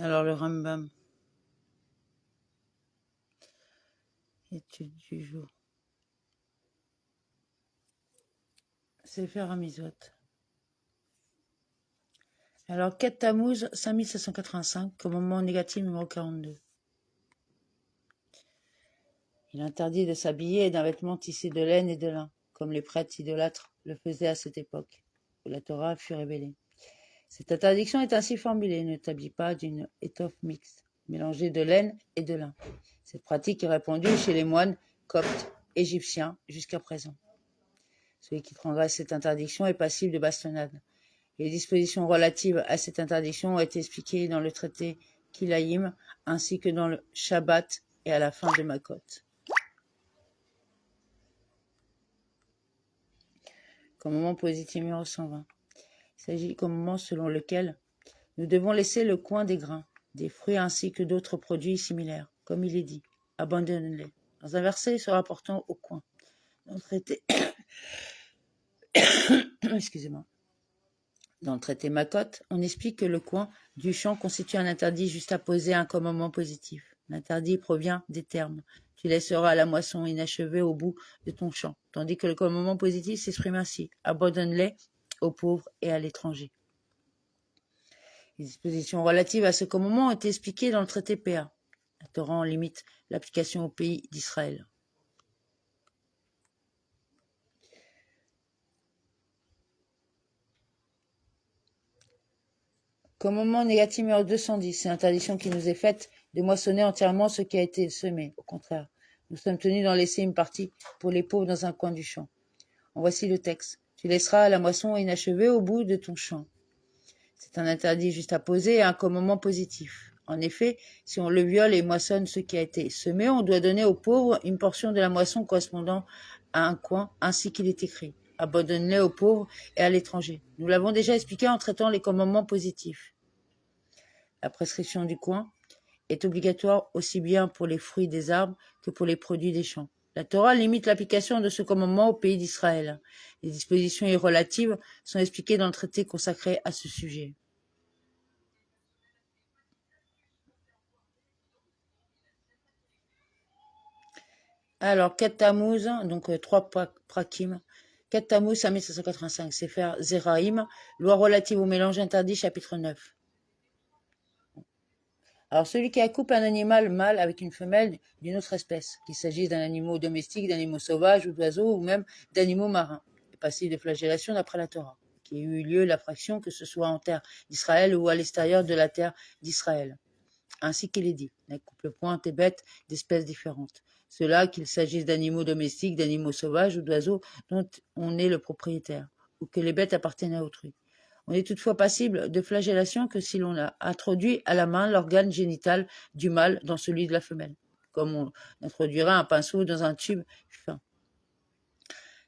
Alors le Rambam, étude du jour. Sefer HaMitzvot. Alors, Ket Tammuz, 5785, commandement négatif numéro 42. Il interdit de s'habiller d'un vêtement tissé de laine et de lin, comme les prêtres idolâtres le faisaient à cette époque, où la Torah fut révélée. Cette interdiction est ainsi formulée: ne t'habille pas d'une étoffe mixte, mélangée de laine et de lin. Cette pratique est répandue chez les moines coptes égyptiens jusqu'à présent. Celui qui transgresse cette interdiction est passible de bastonnade. Les dispositions relatives à cette interdiction ont été expliquées dans le traité Kilaïm, ainsi que dans le Shabbat et à la fin de Makot. Commandement positif numéro 120. Il s'agit du commandement selon lequel nous devons laisser le coin des grains, des fruits ainsi que d'autres produits similaires, comme il est dit, abandonnez-les. Dans un verset se rapportant au coin. Dans le traité excusez-moi. Dans le traité Makot, on explique que le coin du champ constitue un interdit juxtaposé à un commandement positif. L'interdit provient des termes: tu laisseras la moisson inachevée au bout de ton champ, tandis que le commandement positif s'exprime ainsi: abandonne-les aux pauvres et à l'étranger. Les dispositions relatives à ce commandement ont été expliquées dans le traité PA. La Torah en limite l'application au pays d'Israël. Commandement négatif numéro 210, c'est l'interdiction qui nous est faite de moissonner entièrement ce qui a été semé. Au contraire, nous sommes tenus d'en laisser une partie pour les pauvres dans un coin du champ. En voici le texte: tu laisseras la moisson inachevée au bout de ton champ. C'est un interdit juxtaposé et un commandement positif. En effet, si on le viole et moissonne ce qui a été semé, on doit donner aux pauvres une portion de la moisson correspondant à un coin, ainsi qu'il est écrit: abandonne-les aux pauvres et à l'étranger. Nous l'avons déjà expliqué en traitant les commandements positifs. La prescription du coin est obligatoire aussi bien pour les fruits des arbres que pour les produits des champs. La Torah limite l'application de ce commandement au pays d'Israël. Les dispositions y relatives sont expliquées dans le traité consacré à ce sujet. Alors, Ket Tammuz, donc 3 prakim. Ket Tammuz, 5785, Sefer Zeraim, loi relative au mélange interdit, chapitre 9. Alors, celui qui accouple un animal mâle avec une femelle d'une autre espèce, qu'il s'agisse d'un animal domestique, d'animaux sauvages ou d'oiseaux, ou même d'animaux marins, est passible de flagellation d'après la Torah, qui a eu lieu la fraction que ce soit en terre d'Israël ou à l'extérieur de la terre d'Israël. Ainsi qu'il est dit: n'accouple point tes bêtes d'espèces différentes. Cela qu'il s'agisse d'animaux domestiques, d'animaux sauvages ou d'oiseaux dont on est le propriétaire, ou que les bêtes appartiennent à autrui. On est toutefois passible de flagellation que si l'on a introduit à la main l'organe génital du mâle dans celui de la femelle, comme on introduira un pinceau dans un tube fin.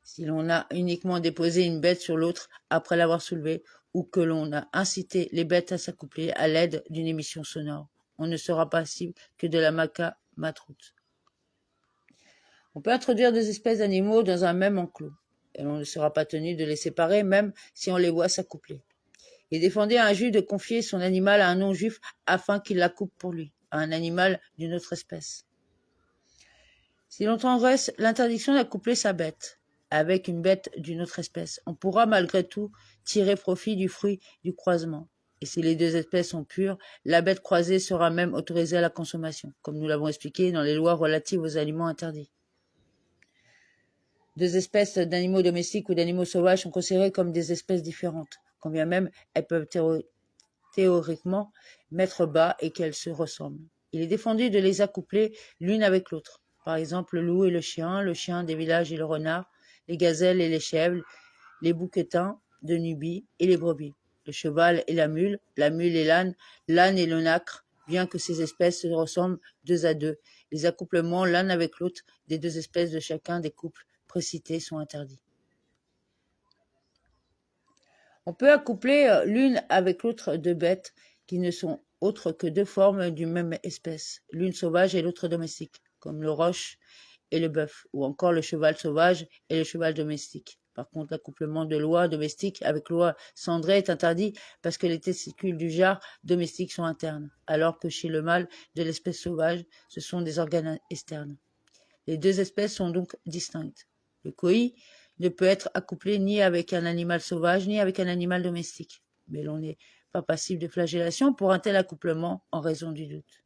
Si l'on a uniquement déposé une bête sur l'autre après l'avoir soulevée, ou que l'on a incité les bêtes à s'accoupler à l'aide d'une émission sonore, on ne sera passible que de la maka matrout. On peut introduire deux espèces d'animaux dans un même enclos, et l'on ne sera pas tenu de les séparer même si on les voit s'accoupler. Il défendait à un juif de confier son animal à un non-juif afin qu'il l'accouple pour lui, à un animal d'une autre espèce. Si l'on transgresse l'interdiction d'accoupler sa bête avec une bête d'une autre espèce, on pourra malgré tout tirer profit du fruit du croisement. Et si les deux espèces sont pures, la bête croisée sera même autorisée à la consommation, comme nous l'avons expliqué dans les lois relatives aux aliments interdits. Deux espèces d'animaux domestiques ou d'animaux sauvages sont considérées comme des espèces différentes, quand bien même elles peuvent théoriquement mettre bas et qu'elles se ressemblent. Il est défendu de les accoupler l'une avec l'autre. Par exemple, le loup et le chien des villages et le renard, les gazelles et les chèvres, les bouquetins de Nubie et les brebis, le cheval et la mule et l'âne et le nacre, bien que ces espèces se ressemblent deux à deux. Les accouplements l'un avec l'autre des deux espèces de chacun des couples précités sont interdits. On peut accoupler l'une avec l'autre deux bêtes qui ne sont autres que deux formes d'une même espèce, l'une sauvage et l'autre domestique, comme le roche et le bœuf, ou encore le cheval sauvage et le cheval domestique. Par contre, l'accouplement de l'oie domestique avec l'oie cendrée est interdit parce que les testicules du jar domestique sont internes, alors que chez le mâle de l'espèce sauvage, ce sont des organes externes. Les deux espèces sont donc distinctes. Le koi ne peut être accouplé ni avec un animal sauvage ni avec un animal domestique, mais l'on n'est pas passible de flagellation pour un tel accouplement en raison du doute.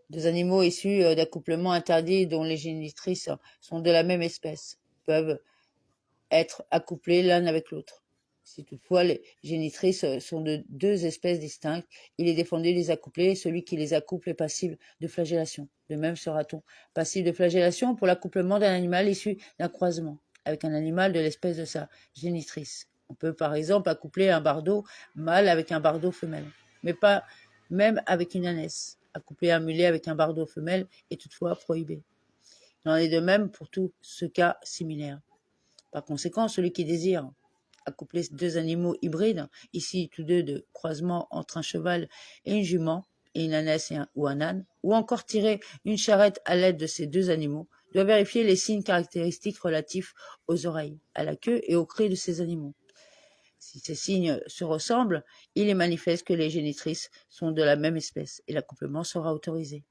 Deux animaux issus d'accouplements interdits dont les génitrices sont de la même espèce peuvent être accouplés l'un avec l'autre. Si toutefois les génitrices sont de deux espèces distinctes, il est défendu de les accoupler et celui qui les accouple est passible de flagellation. De même sera-t-on passible de flagellation pour l'accouplement d'un animal issu d'un croisement avec un animal de l'espèce de sa génitrice. On peut par exemple accoupler un bardeau mâle avec un bardeau femelle, mais pas même avec une ânesse. Accoupler un mulet avec un bardeau femelle est toutefois prohibé. Il en est de même pour tout ce cas similaire. Par conséquent, celui qui désire accoupler deux animaux hybrides, ici tous deux de croisement entre un cheval et une jument, et une ânesse ou un âne, ou encore tirer une charrette à l'aide de ces deux animaux, doit vérifier les signes caractéristiques relatifs aux oreilles, à la queue et aux cris de ces animaux. Si ces signes se ressemblent, il est manifeste que les génitrices sont de la même espèce et l'accouplement sera autorisé.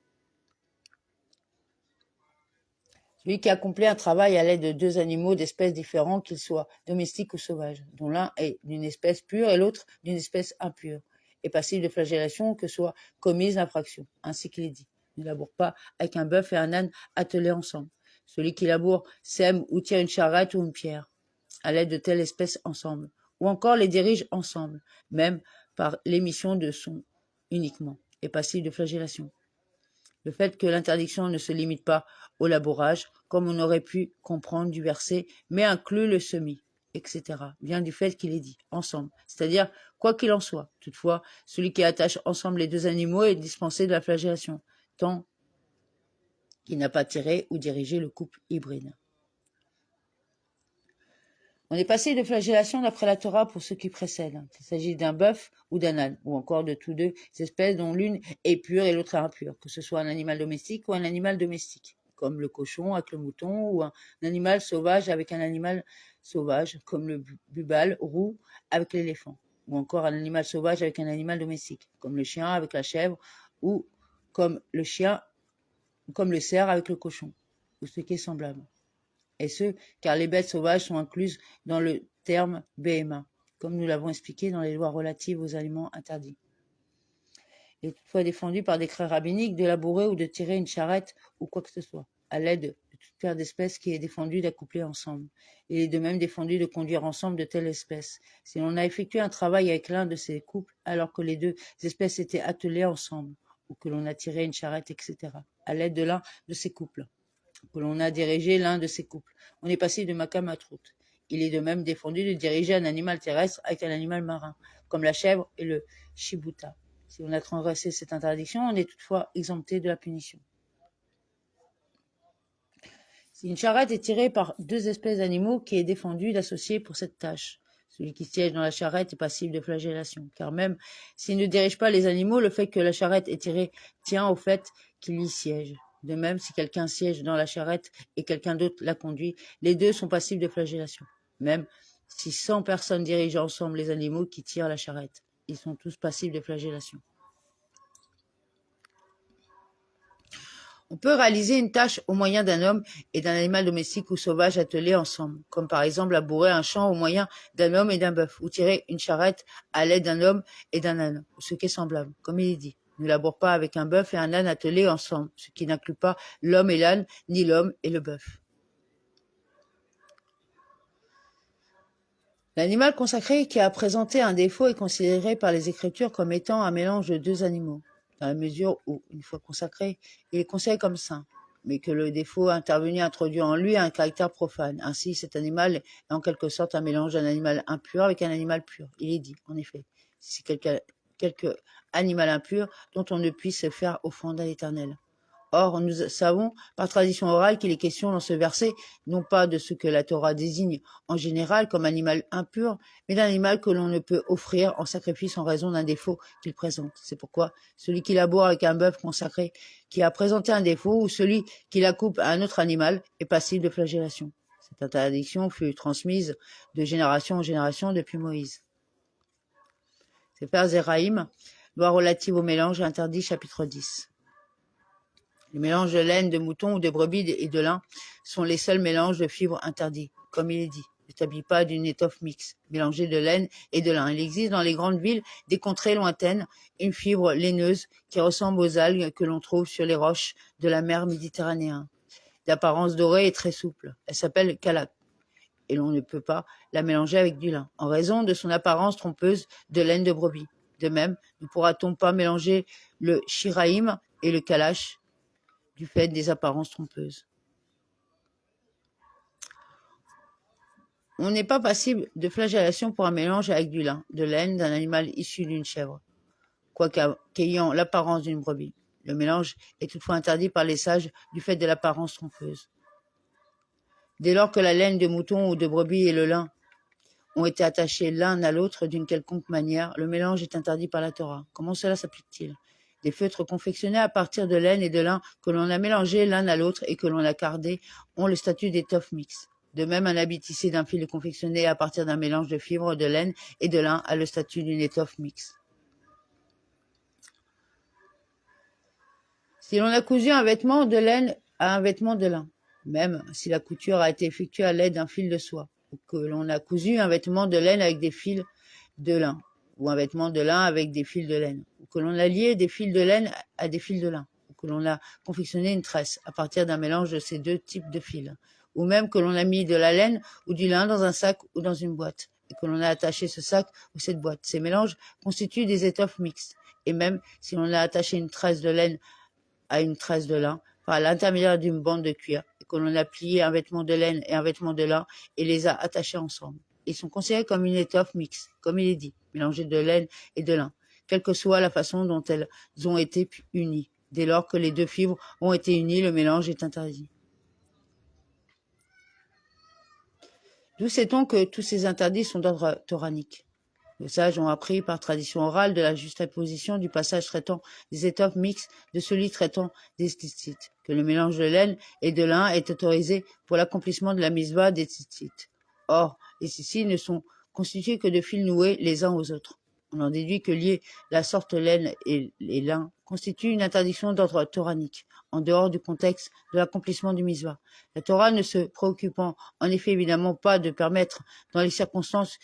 Celui qui accomplit un travail à l'aide de deux animaux d'espèces différentes, qu'ils soient domestiques ou sauvages, dont l'un est d'une espèce pure et l'autre d'une espèce impure, est passible de flagellation que soit commise l'infraction, ainsi qu'il est dit. Ne laboure pas avec un bœuf et un âne attelés ensemble. Celui qui laboure, sème ou tire une charrette ou une pierre, à l'aide de telles espèces ensemble, ou encore les dirige ensemble, même par l'émission de sons uniquement, est passible de flagellation. Le fait que l'interdiction ne se limite pas au labourage, comme on aurait pu comprendre du verset, mais inclut le semis, etc., vient du fait qu'il est dit ensemble, c'est-à-dire quoi qu'il en soit. Toutefois, celui qui attache ensemble les deux animaux est dispensé de la flagellation, tant qu'il n'a pas tiré ou dirigé le couple hybride. On est passé de flagellation d'après la Torah pour ce qui précède, qu'il s'agit d'un bœuf ou d'un âne, ou encore de tous deux espèces dont l'une est pure et l'autre est impure, que ce soit un animal domestique ou un animal domestique, comme le cochon avec le mouton, ou un animal sauvage avec un animal sauvage, comme le bubal roux avec l'éléphant, ou encore un animal sauvage avec un animal domestique, comme le chien avec la chèvre, ou comme le cerf avec le cochon, ou ce qui est semblable. Et ce, car les bêtes sauvages sont incluses dans le terme BMA, comme nous l'avons expliqué dans les lois relatives aux aliments interdits. Il est toutefois défendu par décret rabbinique de labourer ou de tirer une charrette ou quoi que ce soit, à l'aide de toute paire d'espèces qui est défendu d'accoupler ensemble. Il est de même défendu de conduire ensemble de telles espèces. Si l'on a effectué un travail avec l'un de ces couples alors que les deux espèces étaient attelées ensemble, ou que l'on a tiré une charrette, etc., à l'aide de l'un de ces couples, que l'on a dirigé l'un de ces couples. On est passé de Makam à Trout. Il est de même défendu de diriger un animal terrestre avec un animal marin, comme la chèvre et le shibuta. Si on a transgressé cette interdiction, on est toutefois exempté de la punition. Si une charrette est tirée par deux espèces d'animaux qui est défendu d'associer pour cette tâche, celui qui siège dans la charrette est passible de flagellation, car même s'il ne dirige pas les animaux, le fait que la charrette est tirée tient au fait qu'il y siège. De même, si quelqu'un siège dans la charrette et quelqu'un d'autre la conduit, les deux sont passibles de flagellation. Même si 100 personnes dirigent ensemble les animaux qui tirent la charrette, ils sont tous passibles de flagellation. On peut réaliser une tâche au moyen d'un homme et d'un animal domestique ou sauvage attelés ensemble, comme par exemple labourer un champ au moyen d'un homme et d'un bœuf, ou tirer une charrette à l'aide d'un homme et d'un âne, ou ce qui est semblable, comme il est dit. Ne laboure pas avec un bœuf et un âne attelés ensemble, ce qui n'inclut pas l'homme et l'âne, ni l'homme et le bœuf. L'animal consacré qui a présenté un défaut est considéré par les Écritures comme étant un mélange de deux animaux, dans la mesure où, une fois consacré, il est considéré comme saint, mais que le défaut intervenu introduit en lui un caractère profane. Ainsi, cet animal est en quelque sorte un mélange d'un animal impur avec un animal pur. Il est dit, en effet, si c'est quelque animal impur dont on ne puisse faire offrande à l'Éternel. Or, nous savons par tradition orale qu'il est question dans ce verset non pas de ce que la Torah désigne en général comme animal impur, mais d'un animal que l'on ne peut offrir en sacrifice en raison d'un défaut qu'il présente. C'est pourquoi celui qui labore avec un bœuf consacré qui a présenté un défaut ou celui qui la coupe à un autre animal est passible de flagellation. Cette interdiction fut transmise de génération en génération depuis Moïse. Sefer Zeraïm, loi relative au mélange interdit, chapitre 10. Les mélanges de laine, de mouton ou de brebis et de lin sont les seuls mélanges de fibres interdits. Comme il est dit, ne t'habille pas d'une étoffe mixte, mélangée de laine et de lin. Il existe dans les grandes villes des contrées lointaines une fibre laineuse qui ressemble aux algues que l'on trouve sur les roches de la mer Méditerranéenne. D'apparence dorée et très souple. Elle s'appelle kalak et l'on ne peut pas la mélanger avec du lin, en raison de son apparence trompeuse de laine de brebis. De même, ne pourra-t-on pas mélanger le shiraïm et le kalash du fait des apparences trompeuses. On n'est pas passible de flagellation pour un mélange avec du lin, de laine d'un animal issu d'une chèvre, qu'ayant l'apparence d'une brebis. Le mélange est toutefois interdit par les sages du fait de l'apparence trompeuse. Dès lors que la laine de mouton ou de brebis et le lin ont été attachés l'un à l'autre d'une quelconque manière, le mélange est interdit par la Torah. Comment cela s'applique-t-il ? Des feutres confectionnés à partir de laine et de lin que l'on a mélangés l'un à l'autre et que l'on a cardés ont le statut d'étoffe mixte. De même, un habit tissé d'un fil confectionné à partir d'un mélange de fibres de laine et de lin a le statut d'une étoffe mixte. Si l'on a cousu un vêtement de laine à un vêtement de lin, même si la couture a été effectuée à l'aide d'un fil de soie, ou que l'on a cousu un vêtement de laine avec des fils de lin, ou un vêtement de lin avec des fils de laine, ou que l'on a lié des fils de laine à des fils de lin, ou que l'on a confectionné une tresse à partir d'un mélange de ces deux types de fils, ou même que l'on a mis de la laine ou du lin dans un sac ou dans une boîte, et que l'on a attaché ce sac ou cette boîte. Ces mélanges constituent des étoffes mixtes, et même si l'on a attaché une tresse de laine à une tresse de lin par l'intermédiaire d'une bande de cuir, et que l'on a plié un vêtement de laine et un vêtement de lin et les a attachés ensemble. Ils sont considérés comme une étoffe mixte, comme il est dit, mélangée de laine et de lin, quelle que soit la façon dont elles ont été unies. Dès lors que les deux fibres ont été unies, le mélange est interdit. D'où sait-on que tous ces interdits sont d'ordre toranique ? Les sages ont appris par tradition orale de la juxtaposition du passage traitant des étoffes mixtes de celui traitant des tzitzit, que le mélange de laine et de lin est autorisé pour l'accomplissement de la misva des tzitzit. Or, les tzitzit ne sont constitués que de fils noués les uns aux autres. On en déduit que lier la sorte laine et les lins constitue une interdiction d'ordre toranique, en dehors du contexte de l'accomplissement du misva. La Torah ne se préoccupant en effet évidemment pas de permettre, dans les circonstances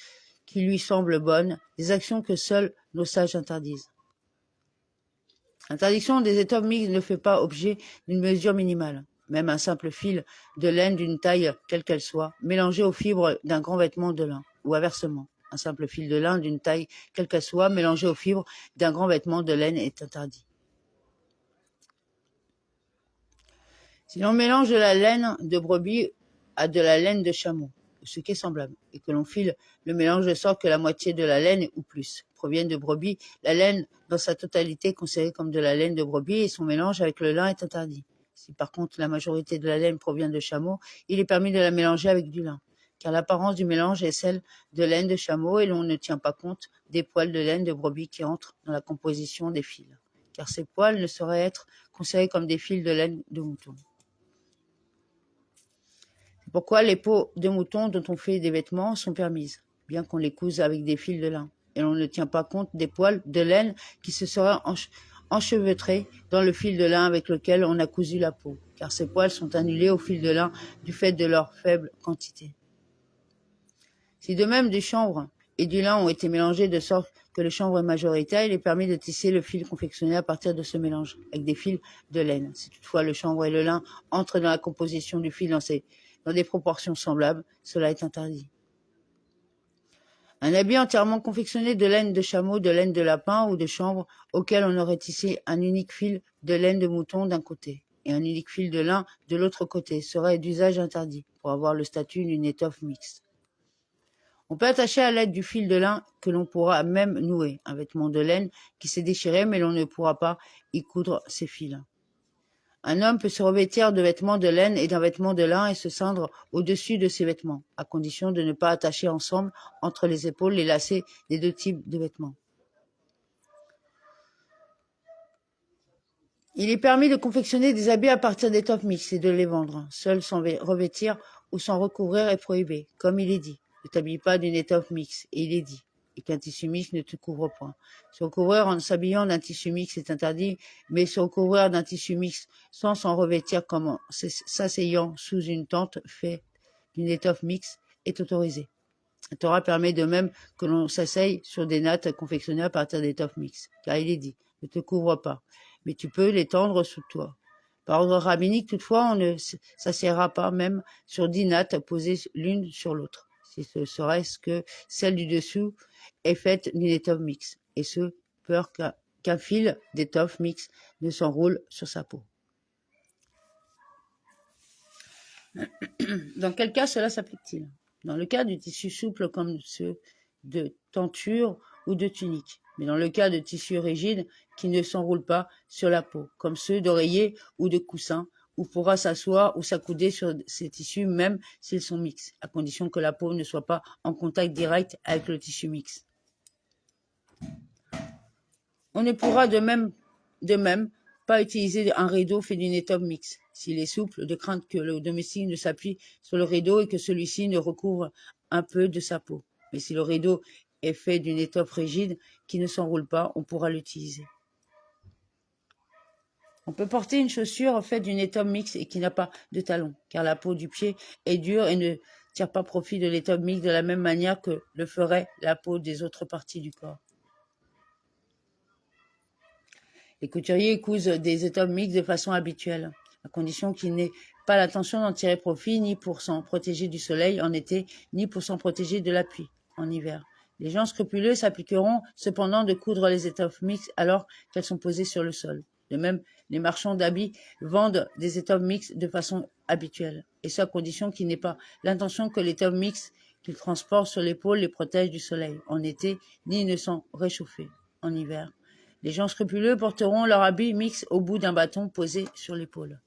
qui lui semblent bonnes, des actions que seuls nos sages interdisent. L'interdiction des étoffes mixtes ne fait pas objet d'une mesure minimale. Même un simple fil de laine d'une taille quelle qu'elle soit, mélangé aux fibres d'un grand vêtement de lin, ou inversement. Un simple fil de lin d'une taille quelle qu'elle soit, mélangé aux fibres d'un grand vêtement de laine est interdit. Si l'on mélange de la laine de brebis à de la laine de chameau, ce qui est semblable, et que l'on file le mélange de sorte que la moitié de la laine ou plus provienne de brebis, la laine dans sa totalité est considérée comme de la laine de brebis et son mélange avec le lin est interdit. Si par contre la majorité de la laine provient de chameau, il est permis de la mélanger avec du lin, car l'apparence du mélange est celle de laine de chameau et l'on ne tient pas compte des poils de laine de brebis qui entrent dans la composition des fils, car ces poils ne sauraient être considérés comme des fils de laine de mouton. Pourquoi les peaux de mouton dont on fait des vêtements sont permises, bien qu'on les couse avec des fils de lin, et l'on ne tient pas compte des poils de laine qui se seraient enchevêtrés dans le fil de lin avec lequel on a cousu la peau, car ces poils sont annulés au fil de lin du fait de leur faible quantité. Si de même du chanvre et du lin ont été mélangés de sorte que le chanvre est majoritaire, il est permis de tisser le fil confectionné à partir de ce mélange, avec des fils de laine. Si toutefois le chanvre et le lin entrent dans la composition du fil dans des proportions semblables, cela est interdit. Un habit entièrement confectionné de laine de chameau, de laine de lapin ou de chanvre, auquel on aurait tissé un unique fil de laine de mouton d'un côté et un unique fil de lin de l'autre côté, serait d'usage interdit pour avoir le statut d'une étoffe mixte. On peut attacher à l'aide du fil de lin que l'on pourra même nouer un vêtement de laine qui s'est déchiré, mais l'on ne pourra pas y coudre ses fils. Un homme peut se revêtir de vêtements de laine et d'un vêtement de lin et se ceindre au-dessus de ses vêtements, à condition de ne pas attacher ensemble entre les épaules les lacets des deux types de vêtements. Il est permis de confectionner des habits à partir d'étoffes mixtes et de les vendre. Seul sans revêtir ou sans recouvrir est prohibé, comme il est dit. Ne t'habille pas d'une étoffe mixte, et il est dit, et qu'un tissu mixte ne te couvre point. Se recouvrir en s'habillant d'un tissu mixte est interdit, mais se recouvrir d'un tissu mixte sans s'en revêtir comme en s'asseyant sous une tente faite d'une étoffe mixte est autorisé. La Torah permet de même que l'on s'asseye sur des nattes confectionnées à partir d'étoffes mixtes, car il est dit, ne te couvre pas, mais tu peux les tendre sous toi. Par ordre rabbinique, toutefois, on ne s'assiera pas même sur 10 nattes posées l'une sur l'autre, si ce serait-ce que celle du dessous est faite d'une étoffe mixte, et ce, peur qu'un fil d'étoffe mixte ne s'enroule sur sa peau. Dans quel cas cela s'applique-t-il? Dans le cas du tissu souple comme ceux de tenture ou de tunique, mais dans le cas de tissus rigides qui ne s'enroulent pas sur la peau, comme ceux d'oreiller ou de coussin, où pourra s'asseoir ou s'accouder sur ces tissus même s'ils sont mixtes, à condition que la peau ne soit pas en contact direct avec le tissu mixte. On ne pourra de même pas utiliser un rideau fait d'une étoffe mixte, s'il est souple, de crainte que le domestique ne s'appuie sur le rideau et que celui-ci ne recouvre un peu de sa peau. Mais si le rideau est fait d'une étoffe rigide qui ne s'enroule pas, on pourra l'utiliser. On peut porter une chaussure faite d'une étoffe mixte et qui n'a pas de talon, car la peau du pied est dure et ne tire pas profit de l'étoffe mixte de la même manière que le ferait la peau des autres parties du corps. Les couturiers cousent des étoffes mixtes de façon habituelle, à condition qu'ils n'aient pas l'intention d'en tirer profit ni pour s'en protéger du soleil en été, ni pour s'en protéger de la pluie en hiver. Les gens scrupuleux s'appliqueront cependant de coudre les étoffes mixtes alors qu'elles sont posées sur le sol. De même, les marchands d'habits vendent des étoffes mixtes de façon habituelle, et ce à condition qu'ils n'aient pas l'intention que l'étoffe mixte qu'ils transportent sur l'épaule les protège du soleil en été, ni ne sont réchauffés en hiver. Les gens scrupuleux porteront leur habit mixte au bout d'un bâton posé sur l'épaule.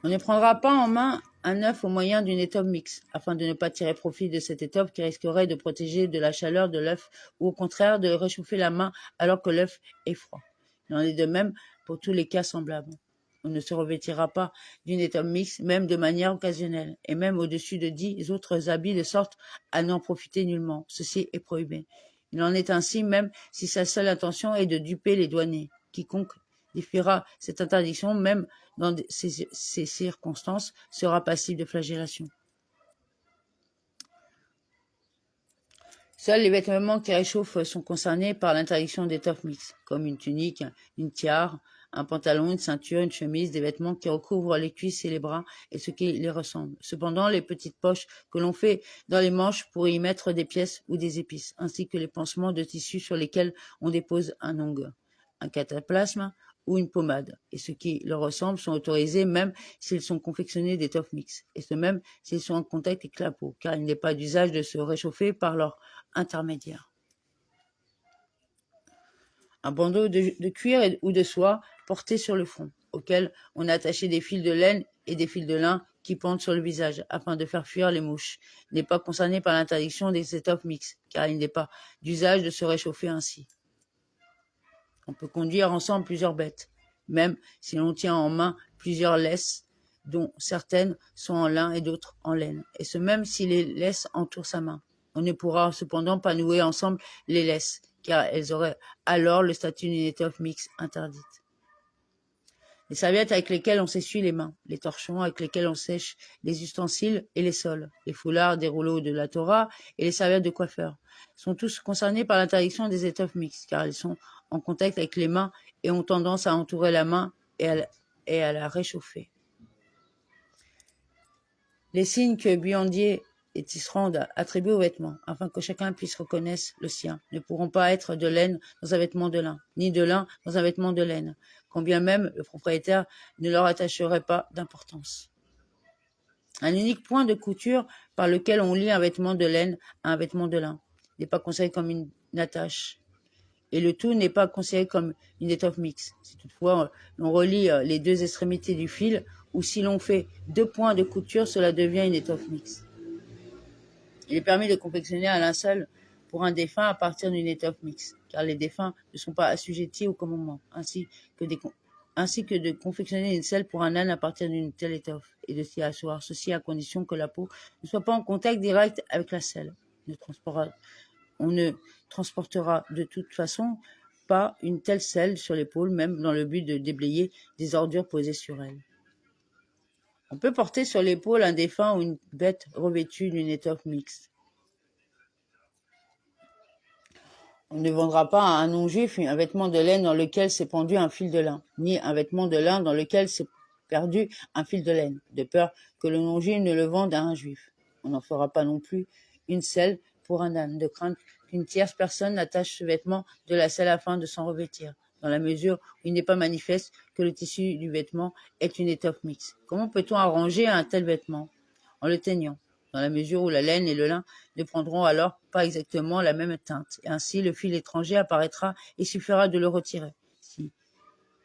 On ne prendra pas en main un œuf au moyen d'une étoffe mixte, afin de ne pas tirer profit de cette étoffe qui risquerait de protéger de la chaleur de l'œuf ou au contraire de réchauffer la main alors que l'œuf est froid. Il en est de même pour tous les cas semblables. On ne se revêtira pas d'une étoffe mixte, même de manière occasionnelle, et même au-dessus de 10 autres habits de sorte à n'en profiter nullement. Ceci est prohibé. Il en est ainsi même si sa seule intention est de duper les douaniers. Quiconque défiera cette interdiction, même dans ces circonstances, sera passible de flagellation. Seuls les vêtements qui réchauffent sont concernés par l'interdiction d'étoffes mixtes, comme une tunique, une tiare, un pantalon, une ceinture, une chemise, des vêtements qui recouvrent les cuisses et les bras et ce qui les ressemble. Cependant, les petites poches que l'on fait dans les manches pour y mettre des pièces ou des épices, ainsi que les pansements de tissu sur lesquels on dépose un ongle, un cataplasme ou une pommade, et ceux qui leur ressemblent sont autorisés même s'ils sont confectionnés d'étoffes mixtes, et ce même s'ils sont en contact avec la peau, car il n'est pas d'usage de se réchauffer par leur intermédiaire. Un bandeau de cuir ou de soie porté sur le front, auquel on a attaché des fils de laine et des fils de lin qui pendent sur le visage, afin de faire fuir les mouches, n'est pas concerné par l'interdiction des étoffes mixtes, car il n'est pas d'usage de se réchauffer ainsi. On peut conduire ensemble plusieurs bêtes, même si l'on tient en main plusieurs laisses, dont certaines sont en lin et d'autres en laine, et ce même si les laisses entourent sa main. On ne pourra cependant pas nouer ensemble les laisses, car elles auraient alors le statut d'une étoffe mixte interdite. Les serviettes avec lesquelles on s'essuie les mains, les torchons avec lesquels on sèche les ustensiles et les sols, les foulards des rouleaux de la Torah et les serviettes de coiffeur sont tous concernés par l'interdiction des étoffes mixtes, car elles sont en contact avec les mains et ont tendance à entourer la main et à la réchauffer. Les signes que buandiers et tisserands attribuent aux vêtements, afin que chacun puisse reconnaître le sien, ne pourront pas être de laine dans un vêtement de lin, ni de lin dans un vêtement de laine, quand bien même le propriétaire ne leur attacherait pas d'importance. Un unique point de couture par lequel on lie un vêtement de laine à un vêtement de lin n'est pas considéré comme une attache, et le tout n'est pas considéré comme une étoffe mixte. Si toutefois l'on relie les deux extrémités du fil, ou si l'on fait 2 points de couture, cela devient une étoffe mixte. Il est permis de confectionner un linceul pour un défunt à partir d'une étoffe mixte, car les défunts ne sont pas assujettis au commandement, ainsi que de confectionner une selle pour un âne à partir d'une telle étoffe, et de s'y asseoir, ceci à condition que la peau ne soit pas en contact direct avec la selle. On ne transportera de toute façon pas une telle selle sur l'épaule, même dans le but de déblayer des ordures posées sur elle. On peut porter sur l'épaule un défunt ou une bête revêtue d'une étoffe mixte. On ne vendra pas à un non-juif un vêtement de laine dans lequel s'est pendu un fil de lin, ni un vêtement de lin dans lequel s'est perdu un fil de laine, de peur que le non-juif ne le vende à un juif. On n'en fera pas non plus une selle pour un âne, de crainte qu'une tierce personne n'attache ce vêtement de la selle afin de s'en revêtir, dans la mesure où il n'est pas manifeste que le tissu du vêtement est une étoffe mixte. Comment peut-on arranger un tel vêtement? En le teignant, dans la mesure où la laine et le lin ne prendront alors pas exactement la même teinte, et ainsi le fil étranger apparaîtra et il suffira de le retirer. Si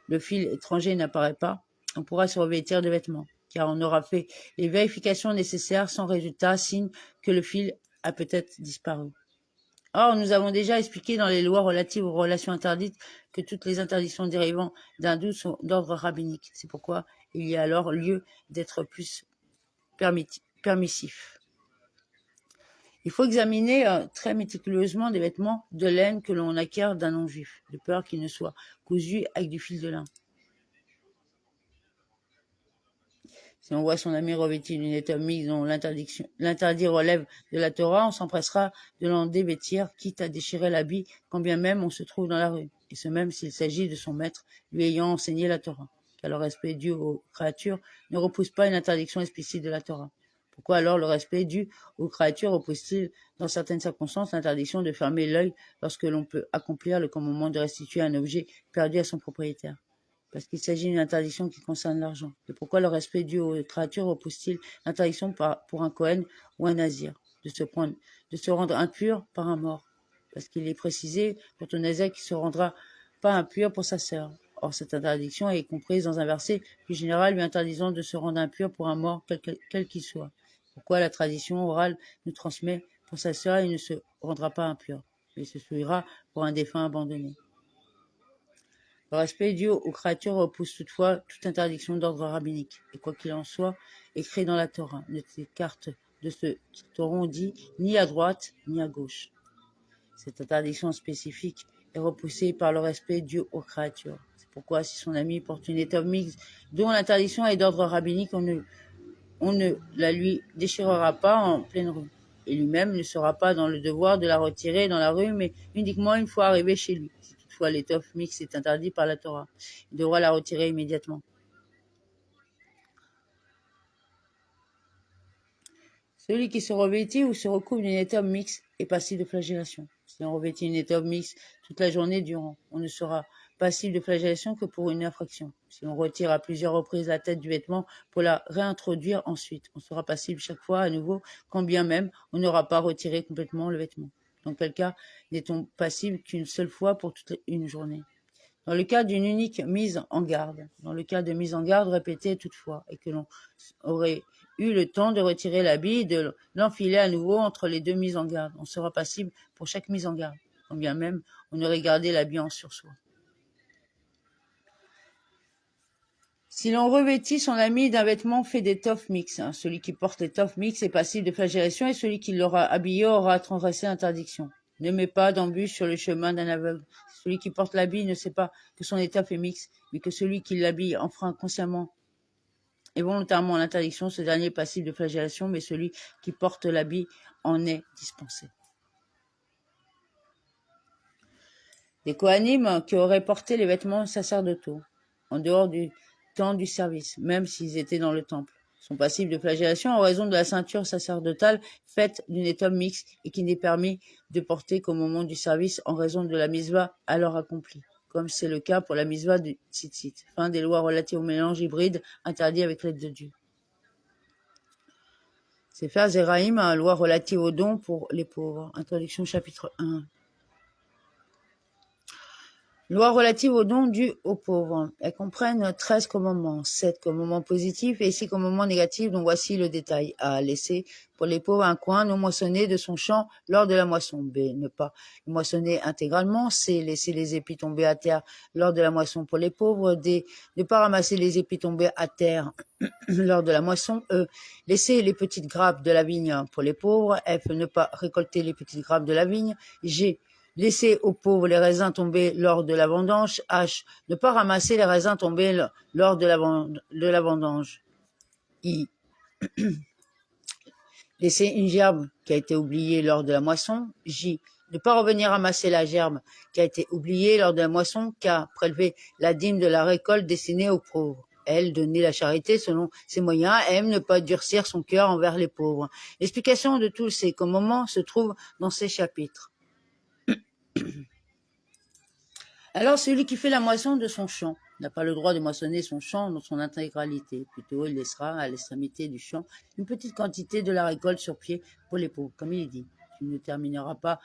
le fil étranger n'apparaît pas, on pourra se revêtir de vêtements, car on aura fait les vérifications nécessaires sans résultat, signe que le fil a peut-être disparu. Or, nous avons déjà expliqué dans les lois relatives aux relations interdites que toutes les interdictions dérivant d'un doute sont d'ordre rabbinique. C'est pourquoi il y a alors lieu d'être plus permissif. Il faut examiner très méticuleusement des vêtements de laine que l'on acquiert d'un non-juif, de peur qu'ils ne soient cousus avec du fil de lin. Si on voit son ami revêtu d'une étoffe mixte dont l'interdit relève de la Torah, on s'empressera de l'en dévêtir, quitte à déchirer l'habit, quand bien même on se trouve dans la rue, et ce même s'il s'agit de son maître, lui ayant enseigné la Torah, car le respect dû aux créatures ne repousse pas une interdiction explicite de la Torah. Pourquoi alors le respect dû aux créatures repousse-t-il, dans certaines circonstances, l'interdiction de fermer l'œil lorsque l'on peut accomplir le commandement de restituer un objet perdu à son propriétaire? Parce qu'il s'agit d'une interdiction qui concerne l'argent. Et pourquoi le respect dû aux créatures repousse-t-il l'interdiction pour un Kohen ou un Nazir de se rendre impur par un mort? Parce qu'il est précisé quant au Nazir qui se rendra pas impur pour sa sœur. Or, cette interdiction est comprise dans un verset plus général lui interdisant de se rendre impur pour un mort quel qu'il soit. Pourquoi la tradition orale nous transmet pour sa sœur, il ne se rendra pas impur, mais se souillera pour un défunt abandonné. Le respect dû aux créatures repousse toutefois toute interdiction d'ordre rabbinique, et quoi qu'il en soit, écrit dans la Torah, ne t'écarte de ce qui t'auront dit ni à droite ni à gauche. Cette interdiction spécifique est repoussée par le respect dû aux créatures. C'est pourquoi si son ami porte une étoffe mixte dont l'interdiction est d'ordre rabbinique, on ne la lui déchirera pas en pleine rue, et lui-même ne sera pas dans le devoir de la retirer dans la rue, mais uniquement une fois arrivé chez lui. Si toutefois l'étoffe mixte est interdite par la Torah, il devra la retirer immédiatement. Celui qui se revêtit ou se recouvre d'une étoffe mixte est passible de flagellation. Si on revêtit une étoffe mixte toute la journée durant, on ne sera passible de flagellation que pour une infraction. Si on retire à plusieurs reprises la tête du vêtement pour la réintroduire ensuite, on sera passible chaque fois à nouveau, quand bien même on n'aura pas retiré complètement le vêtement. Dans quel cas n'est-on passible qu'une seule fois pour toute une journée? Dans le cas d'une unique mise en garde, dans le cas de mise en garde répétée toutefois, et que l'on aurait eu le temps de retirer l'habit et de l'enfiler à nouveau entre les deux mises en garde, on sera passible pour chaque mise en garde, quand bien même on aurait gardé l'habit en sursoi. Si l'on revêtit son ami d'un vêtement fait d'étoffe mixte, celui qui porte l'étoffe mixte est passible de flagellation et celui qui l'aura habillé aura transgressé l'interdiction. Ne mets pas d'embûche sur le chemin d'un aveugle. Celui qui porte l'habit ne sait pas que son étoffe est mixte, mais que celui qui l'habille enfreint consciemment et volontairement l'interdiction, ce dernier est passible de flagellation, mais celui qui porte l'habit en est dispensé. Des Kohanim qui auraient porté les vêtements sacerdotaux, en dehors du temps du service, même s'ils étaient dans le temple, sont passibles de flagellation en raison de la ceinture sacerdotale faite d'une étoffe mixte et qui n'est permis de porter qu'au moment du service en raison de la misva alors accomplie, comme c'est le cas pour la misva du tzitzit. Fin des lois relatives au mélange hybride interdit avec l'aide de Dieu. Sefer Zeraïm, loi relative aux dons pour les pauvres. Introduction chapitre 1. Loi relative aux dons dus aux pauvres. Elles comprennent 13 commandements, 7 commandements positifs et 6 commandements négatifs dont voici le détail. A. Laisser pour les pauvres un coin non moissonné de son champ lors de la moisson. B. Ne pas le moissonner intégralement. C. Laisser les épis tomber à terre lors de la moisson pour les pauvres. D. Ne pas ramasser les épis tombés à terre lors de la moisson. E. Laisser les petites grappes de la vigne pour les pauvres. F. Ne pas récolter les petites grappes de la vigne. G. Laisser aux pauvres les raisins tomber lors de la vendange. H. Ne pas ramasser les raisins tombés lors de la vendange. I. Laisser une gerbe qui a été oubliée lors de la moisson. J. Ne pas revenir ramasser la gerbe qui a été oubliée lors de la moisson. K. Prélever la dîme de la récolte destinée aux pauvres. L. Donner la charité selon ses moyens. M. Ne pas durcir son cœur envers les pauvres. L'explication de tous ces commandements se trouve dans ces chapitres. Alors, celui qui fait la moisson de son champ n'a pas le droit de moissonner son champ dans son intégralité. Plutôt, il laissera à l'extrémité du champ une petite quantité de la récolte sur pied pour les pauvres. Comme il est dit, tu ne termineras pas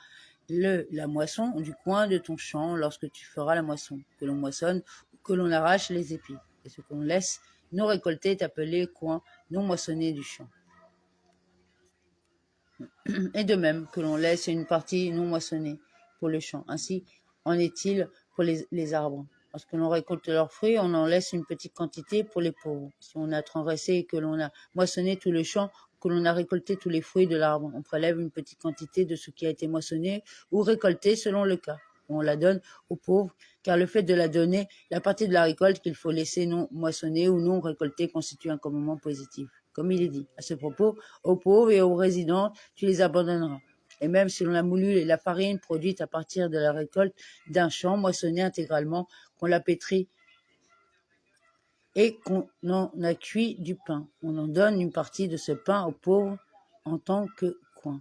la moisson du coin de ton champ lorsque tu feras la moisson, que l'on moissonne ou que l'on arrache les épis. Et ce qu'on laisse non récolté est appelé coin non moissonné du champ. Et de même que l'on laisse une partie non moissonnée pour le champ. Ainsi en est-il pour les arbres. Lorsque l'on récolte leurs fruits, on en laisse une petite quantité pour les pauvres. Si on a transgressé et que l'on a moissonné tout le champ, que l'on a récolté tous les fruits de l'arbre, on prélève une petite quantité de ce qui a été moissonné ou récolté selon le cas. On la donne aux pauvres, car le fait de la donner, la partie de la récolte qu'il faut laisser non moissonnée ou non récoltée constitue un commandement positif. Comme il est dit, à ce propos, aux pauvres et aux résidents, tu les abandonneras. Et même si l'on a moulu la farine produite à partir de la récolte d'un champ moissonné intégralement, qu'on l'a pétri et qu'on en a cuit du pain, on en donne une partie de ce pain aux pauvres en tant que coin.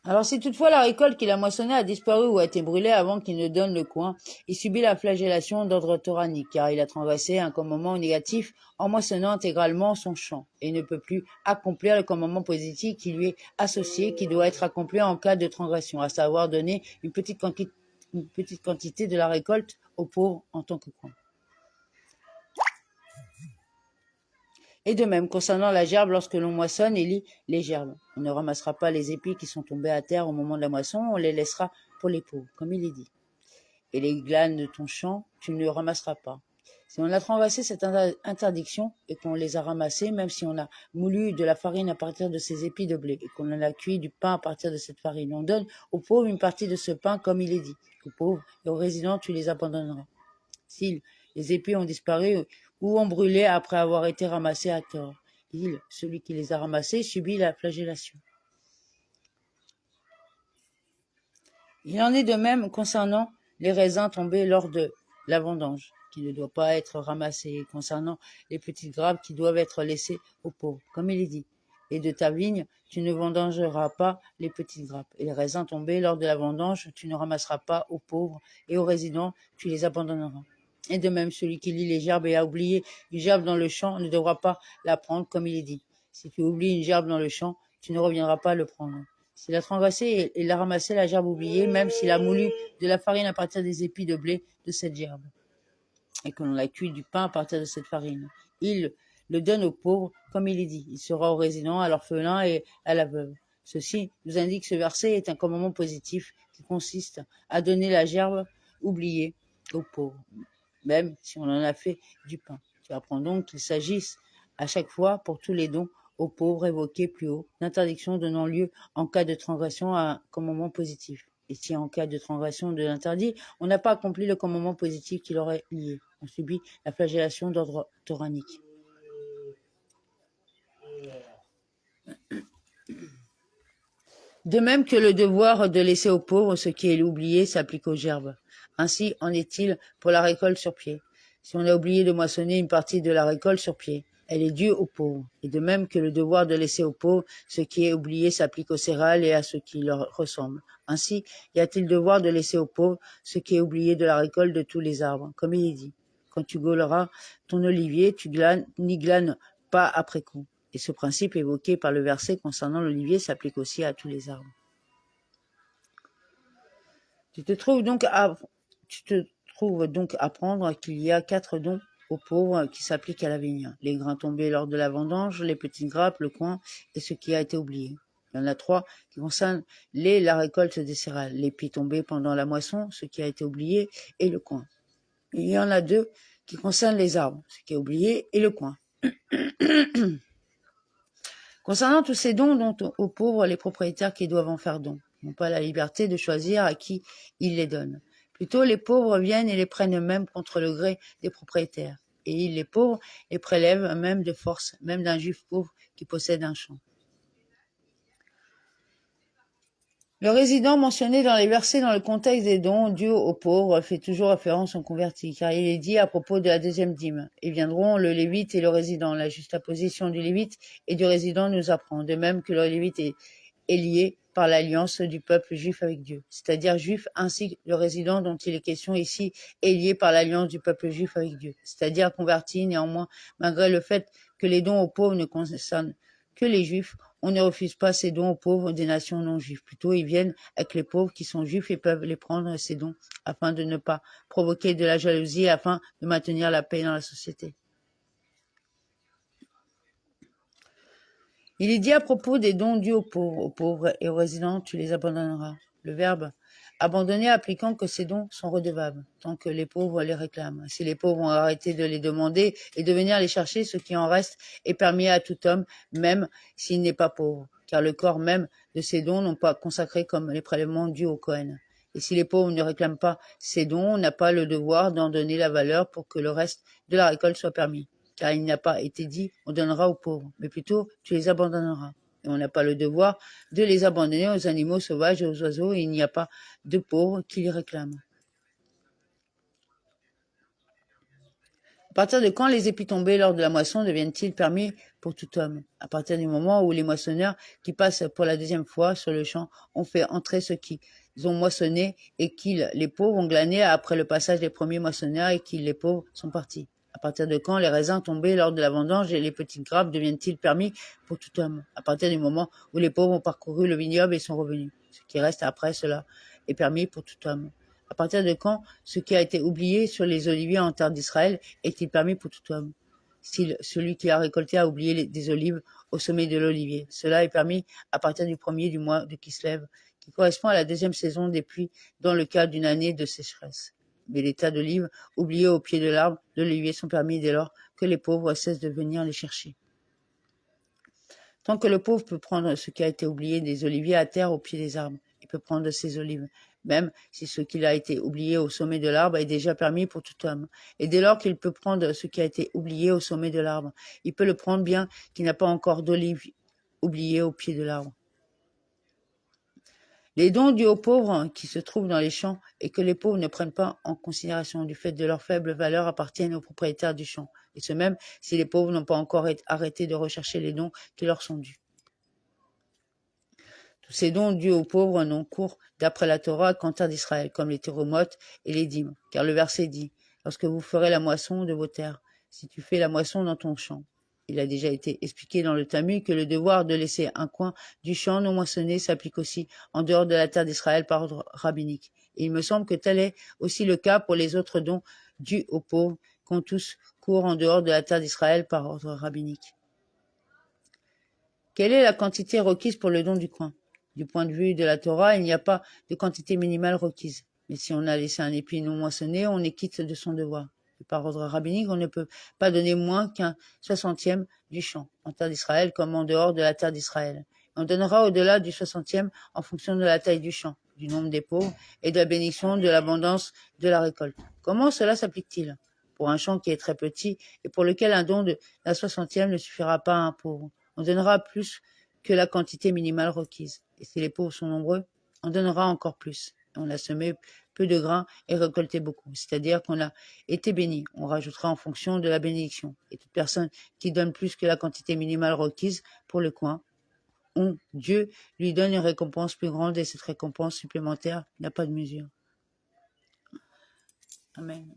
Alors si toutefois la récolte qu'il a moissonnée a disparu ou a été brûlée avant qu'il ne donne le coin, il subit la flagellation d'ordre toranique, car il a transgressé un commandement négatif en moissonnant intégralement son champ, et ne peut plus accomplir le commandement positif qui lui est associé, qui doit être accompli en cas de transgression, à savoir donner une petite quantité de la récolte aux pauvres en tant que coin. Et de même, concernant la gerbe, lorsque l'on moissonne, il lit les gerbes. On ne ramassera pas les épis qui sont tombés à terre au moment de la moisson, on les laissera pour les pauvres, comme il est dit. Et les glanes de ton champ, tu ne les ramasseras pas. Si on a transgressé cette interdiction et qu'on les a ramassés, même si on a moulu de la farine à partir de ces épis de blé et qu'on en a cuit du pain à partir de cette farine, on donne aux pauvres une partie de ce pain, comme il est dit. Aux pauvres et aux résidents, tu les abandonneras. Si les épis ont disparu ou ont brûlé après avoir été ramassés à tort, celui qui les a ramassés, subit la flagellation. Il en est de même concernant les raisins tombés lors de la vendange, qui ne doit pas être ramassés, concernant les petites grappes qui doivent être laissées aux pauvres, comme il est dit. Et de ta vigne, tu ne vendangeras pas les petites grappes. Et les raisins tombés lors de la vendange, tu ne ramasseras pas aux pauvres et aux résidents, tu les abandonneras. Et de même, celui qui lit les gerbes et a oublié une gerbe dans le champ ne devra pas la prendre, comme il est dit. Si tu oublies une gerbe dans le champ, tu ne reviendras pas le prendre. S'il a transgressé, il a ramassé la gerbe oubliée, même s'il a moulu de la farine à partir des épis de blé de cette gerbe, et que l'on a cuit du pain à partir de cette farine. Il le donne aux pauvres, comme il est dit. Il sera aux résidents, à l'orphelin et à la veuve. Ceci nous indique que ce verset est un commandement positif qui consiste à donner la gerbe oubliée aux pauvres, même si on en a fait du pain. Tu apprends donc qu'il s'agisse à chaque fois, pour tous les dons aux pauvres évoqués plus haut, d'interdiction donnant lieu en cas de transgression à un commandement positif. Et si en cas de transgression de l'interdit, on n'a pas accompli le commandement positif qui l'aurait lié, on subit la flagellation d'ordre toranique. De même que le devoir de laisser aux pauvres ce qui est oublié s'applique aux gerbes. Ainsi en est-il pour la récolte sur pied. Si on a oublié de moissonner une partie de la récolte sur pied, elle est due aux pauvres. Et de même que le devoir de laisser aux pauvres ce qui est oublié s'applique aux céréales et à ce qui leur ressemble. Ainsi y a-t-il devoir de laisser aux pauvres ce qui est oublié de la récolte de tous les arbres, comme il est dit. Quand tu gauleras ton olivier, tu n'y glanes pas après coup. Et ce principe évoqué par le verset concernant l'olivier s'applique aussi à tous les arbres. Tu te trouves donc à apprendre qu'il y a 4 dons aux pauvres qui s'appliquent à la vigne. Les grains tombés lors de la vendange, les petites grappes, le coin et ce qui a été oublié. Il y en a 3 qui concernent la récolte des céréales, les pis tombés pendant la moisson, ce qui a été oublié, et le coin. Et il y en a 2 qui concernent les arbres, ce qui est oublié, et le coin. Concernant tous ces dons dont aux pauvres, les propriétaires qui doivent en faire don n'ont pas la liberté de choisir à qui ils les donnent. Plutôt, les pauvres viennent et les prennent eux-mêmes contre le gré des propriétaires. Et ils, les pauvres, les prélèvent eux-mêmes de force, même d'un juif pauvre qui possède un champ. Le résident mentionné dans les versets dans le contexte des dons dus aux pauvres fait toujours référence aux convertis, car il est dit à propos de la deuxième dîme. Et viendront le lévite et le résident. La juxtaposition du lévite et du résident nous apprend, de même que le lévite est lié par l'alliance du peuple juif avec Dieu, c'est-à-dire juif, ainsi que le résident dont il est question ici est lié par l'alliance du peuple juif avec Dieu, c'est-à-dire converti. Néanmoins, malgré le fait que les dons aux pauvres ne concernent que les juifs, on ne refuse pas ces dons aux pauvres des nations non juives. Plutôt, ils viennent avec les pauvres qui sont juifs et peuvent les prendre, ces dons, afin de ne pas provoquer de la jalousie, afin de maintenir la paix dans la société. Il est dit à propos des dons dus aux pauvres et aux résidents, tu les abandonneras. Le verbe abandonner appliquant que ces dons sont redevables, tant que les pauvres les réclament. Si les pauvres ont arrêté de les demander et de venir les chercher, ce qui en reste est permis à tout homme, même s'il n'est pas pauvre, car le corps même de ces dons n'est pas consacré comme les prélèvements dus au Cohen. Et si les pauvres ne réclament pas ces dons, on n'a pas le devoir d'en donner la valeur pour que le reste de la récolte soit permis. Car il n'a pas été dit on donnera aux pauvres, mais plutôt tu les abandonneras. Et on n'a pas le devoir de les abandonner aux animaux sauvages et aux oiseaux, et il n'y a pas de pauvres qui les réclament. À partir de quand les épis tombés lors de la moisson deviennent-ils permis pour tout homme? À partir du moment où les moissonneurs qui passent pour la deuxième fois sur le champ ont fait entrer ceux qui ont moissonné et qu'ils, les pauvres, ont glané après le passage des premiers moissonneurs et qu'ils, les pauvres, sont partis. À partir de quand les raisins tombés lors de la vendange et les petites grappes deviennent-ils permis pour tout homme? À partir du moment où les pauvres ont parcouru le vignoble et sont revenus. Ce qui reste après cela est permis pour tout homme. À partir de quand ce qui a été oublié sur les oliviers en terre d'Israël est-il permis pour tout homme? Si celui qui a récolté a oublié des olives au sommet de l'olivier, cela est permis à partir du premier du mois de Kislev, qui correspond à la deuxième saison des pluies dans le cas d'une année de sécheresse. Mais les tas d'olives oubliés au pied de l'arbre de l'olivier sont permis dès lors que les pauvres cessent de venir les chercher. Tant que le pauvre peut prendre ce qui a été oublié des oliviers à terre au pied des arbres, il peut prendre ses olives, même si ce qui a été oublié au sommet de l'arbre est déjà permis pour tout homme. Et dès lors qu'il peut prendre ce qui a été oublié au sommet de l'arbre, il peut le prendre bien qu'il n'a pas encore d'olives oubliées au pied de l'arbre. Les dons dus aux pauvres qui se trouvent dans les champs et que les pauvres ne prennent pas en considération du fait de leur faible valeur appartiennent aux propriétaires du champ, et ce même si les pauvres n'ont pas encore arrêté de rechercher les dons qui leur sont dus. Tous ces dons dus aux pauvres n'ont cours d'après la Torah qu'en terre d'Israël, comme les théromotes et les dîmes, car le verset dit « Lorsque vous ferez la moisson de vos terres, si tu fais la moisson dans ton champ ». Il a déjà été expliqué dans le Talmud que le devoir de laisser un coin du champ non moissonné s'applique aussi en dehors de la terre d'Israël par ordre rabbinique. Et il me semble que tel est aussi le cas pour les autres dons dus aux pauvres, qu'ont tous cours en dehors de la terre d'Israël par ordre rabbinique. Quelle est la quantité requise pour le don du coin? Du point de vue de la Torah, il n'y a pas de quantité minimale requise. Mais si on a laissé un épi non moissonné, on est quitte de son devoir. Et par ordre rabbinique, on ne peut pas donner moins qu'un 60e du champ, en terre d'Israël comme en dehors de la terre d'Israël. On donnera au-delà du 60e en fonction de la taille du champ, du nombre des pauvres et de la bénédiction de l'abondance de la récolte. Comment cela s'applique-t-il? Pour un champ qui est très petit et pour lequel un don de la 60e ne suffira pas à un pauvre, on donnera plus que la quantité minimale requise. Et si les pauvres sont nombreux, on donnera encore plus. On a semé peu de grains et récolté beaucoup, c'est-à-dire qu'on a été béni. On rajoutera en fonction de la bénédiction. Et toute personne qui donne plus que la quantité minimale requise pour le coin, Dieu lui donne une récompense plus grande et cette récompense supplémentaire n'a pas de mesure. Amen.